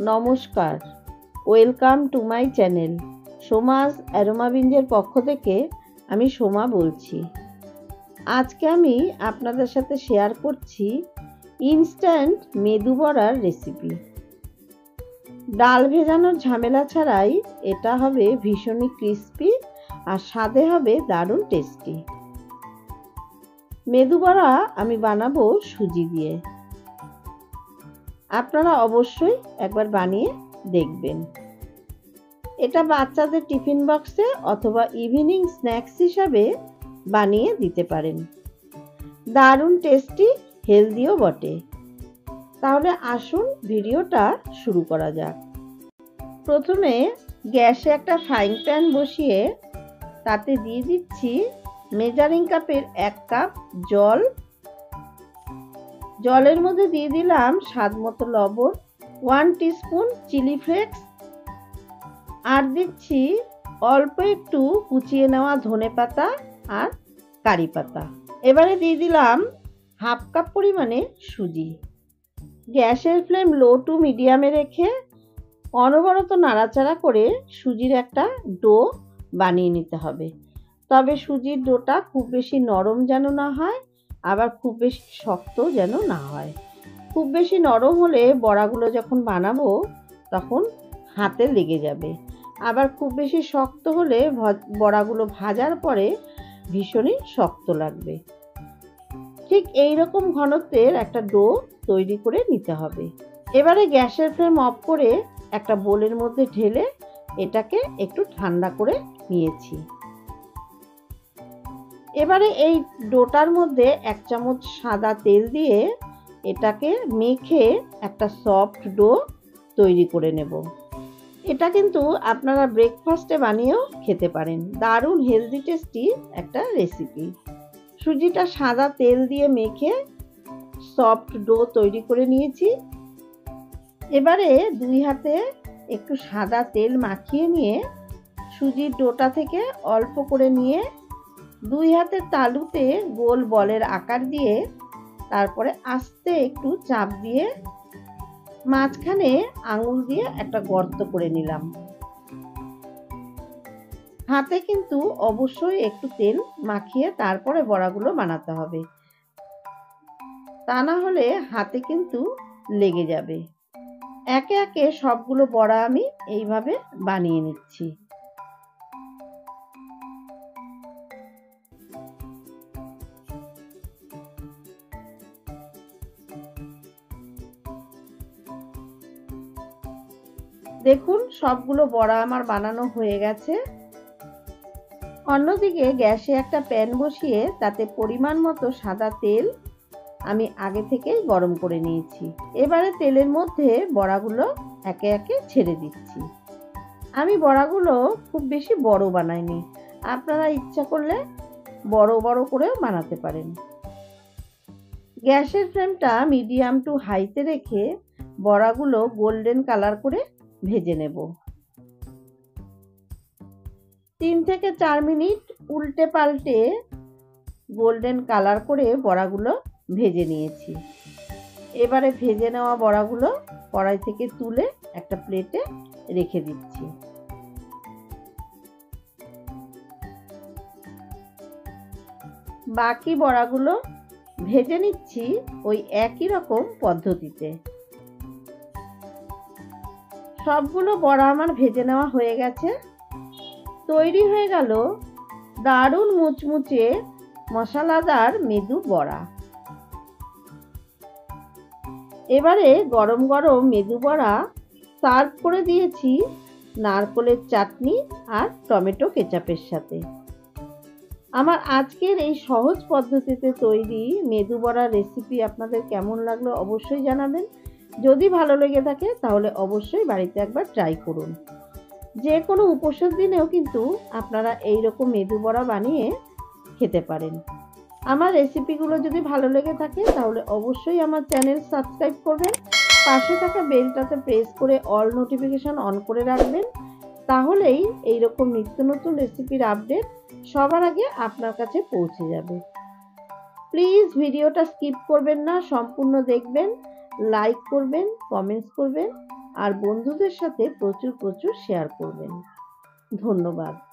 নমস্কার, welcome to my channel. Soma's aroma বিঞ্জের পক্ষ থেকে আমি সোমা বলছি। আজকে আমি আপনাদের সাথে শেয়ার করছি ইনস্ট্যান্ট মেদু বড়ার রেসিপি। ডাল ভেজানোর ঝামেলা ছাড়াই এটা হবে ভীষণই ক্রিস্পি আর স্বাদে হবে দারুণ টেস্টি। মেদু বড়া আমি বানাবো সুজি দিয়ে। আপনারা অবশ্যই একবার বানিয়ে দেখবেন। এটা বাচ্চাদের টিফিন বক্সে অথবা ইভিনিং স্ন্যাক্স হিসাবে বানিয়ে দিতে পারেন। দারুণ টেস্টি, হেলদিও বটে। তাহলে আসুন ভিডিওটা শুরু করা যাক। প্রথমে গ্যাসে একটা ফ্রাইং প্যান বসিয়ে তাতে দিয়ে দিচ্ছি মেজারিং কাপের 1 কাপ জল। জলের মধ্যে দিয়ে দিলাম স্বাদ মতো লবণ, 1 টিস্পুন চিলি ফ্লেক্স, আর দিচ্ছি অল্প একটু কুচিয়ে নেওয়া ধনেপাতা আর কারি পাতা। এবারে দিয়ে দিলাম 1/2 কাপ পরিমাণে সুজি। গ্যাসের ফ্লেম লো টু মিডিয়ামে রেখে অনবরত নাড়াচাড়া করে সুজির একটা ডো বানিয়ে নিতে হবে। তবে সুজির ডোটা খুব বেশি নরম যেন না হয়, আবার খুব বেশি শক্ত যেন না হয়। খুব বেশি নরম হলে বড়াগুলো যখন বানাবো তখন হাতে লেগে যাবে, আবার খুব বেশি শক্ত হলে বড়াগুলো ভাজার পরে ভীষণই শক্ত লাগবে। ঠিক এই রকম ঘনত্বের একটা ডো তৈরি করে নিতে হবে। এবারে গ্যাসের ফ্লেম অফ করে একটা বোলের মধ্যে ঢেলে এটাকে একটু ঠান্ডা করে নিয়েছি। এবারে এই ডোটার মধ্যে 1 চামচ সাদা তেল দিয়ে এটাকে মেখে একটা সফট ডো তৈরি করে নেব। এটা কিন্তু আপনারা ব্রেকফাস্টে বানিয়েও খেতে পারেন। দারুণ হেলদি টেস্টি একটা রেসিপি। সুজিটা সাদা তেল দিয়ে মেখে সফট ডো তৈরি করে নিয়েছি। এবারে 2 হাতে একটু সাদা তেল মাখিয়ে নিয়ে সুজির ডোটা থেকে অল্প করে নিয়ে 2 হাতের তালুতে গোল বলের আকার দিয়ে তারপরে আস্তে একটু চাপ দিয়ে মাঝখানে আঙুল দিয়ে একটা গর্ত করে নিলাম। হাতে কিন্তু অবশ্যই একটু তেল মাখিয়ে তারপরে বড়াগুলো বানাতে হবে, তা না হলে হাতে কিন্তু লেগে যাবে। একে একে সবগুলো বড়া আমি এইভাবে বানিয়ে নিচ্ছি। দেখুন সবগুলো বড়া আমার বানানো হয়ে গেছে। অন্যদিকে গ্যাসে একটা প্যান বসিয়ে তাতে পরিমাণ মতো সাদা তেল আমি আগে থেকেই গরম করে নিয়েছি। এবারে তেলের মধ্যে বড়াগুলো একে একে ছেড়ে দিচ্ছি। আমি বড়াগুলো খুব বেশি বড় বানাইনি, আপনারা ইচ্ছা করলে বড় বড় করেও বানাতে পারেন। গ্যাসের ফ্লেমটা মিডিয়াম টু হাইতে রেখে বড়াগুলো গোল্ডেন কালার করে ভেজে নেব। 3 থেকে 4 মিনিট উল্টে পাল্টে গোল্ডেন কালার করে বড়াগুলো ভেজে নিয়েছি। এবারে ভেজে নেওয়া বড়াগুলো কড়াই থেকে তুলে একটা প্লেটে রেখে দিচ্ছি। বাকি বড়াগুলো ভেজে নিচ্ছি ওই একই রকম পদ্ধতিতে। সবগুলো বড়া আমার ভেজে নেওয়া হয়ে গেছে। তৈরি হয়ে গেল দারুণ মুচমুচে মশলাদার মেদু বড়া। এবারে গরম গরম মেদু বড়া সার্ভ করে দিয়েছি নারকেলের চাটনি আর টমেটো কেচাপের সাথে। আমার আজকের এই সহজ পদ্ধতিতে তৈরি মেদু বড়ার রেসিপি আপনাদের কেমন লাগলো অবশ্যই জানাবেন। যদি ভালো লেগে থাকে তাহলে অবশ্যই বাড়িতে একবার ট্রাই করুন। যে কোনো উপোসের দিনেও কিন্তু আপনারা এই রকম মেদু বড়া বানিয়ে খেতে পারেন। আমার রেসিপিগুলো যদি ভালো লেগে থাকে তাহলে অবশ্যই আমার চ্যানেল সাবস্ক্রাইব করবেন। পাশে থাকা বেলটাতে প্রেস করে অল নোটিফিকেশন অন করে রাখবেন, তাহলেই এইরকম নিত্য নতুন রেসিপির আপডেট সবার আগে আপনার কাছে পৌঁছে যাবে। প্লিজ ভিডিওটা স্কিপ করবেন না, সম্পূর্ণ দেখবেন, লাইক করবেন, কমেন্টস করবেন আর বন্ধুদের সাথে প্রচুর প্রচুর শেয়ার করবেন। ধন্যবাদ।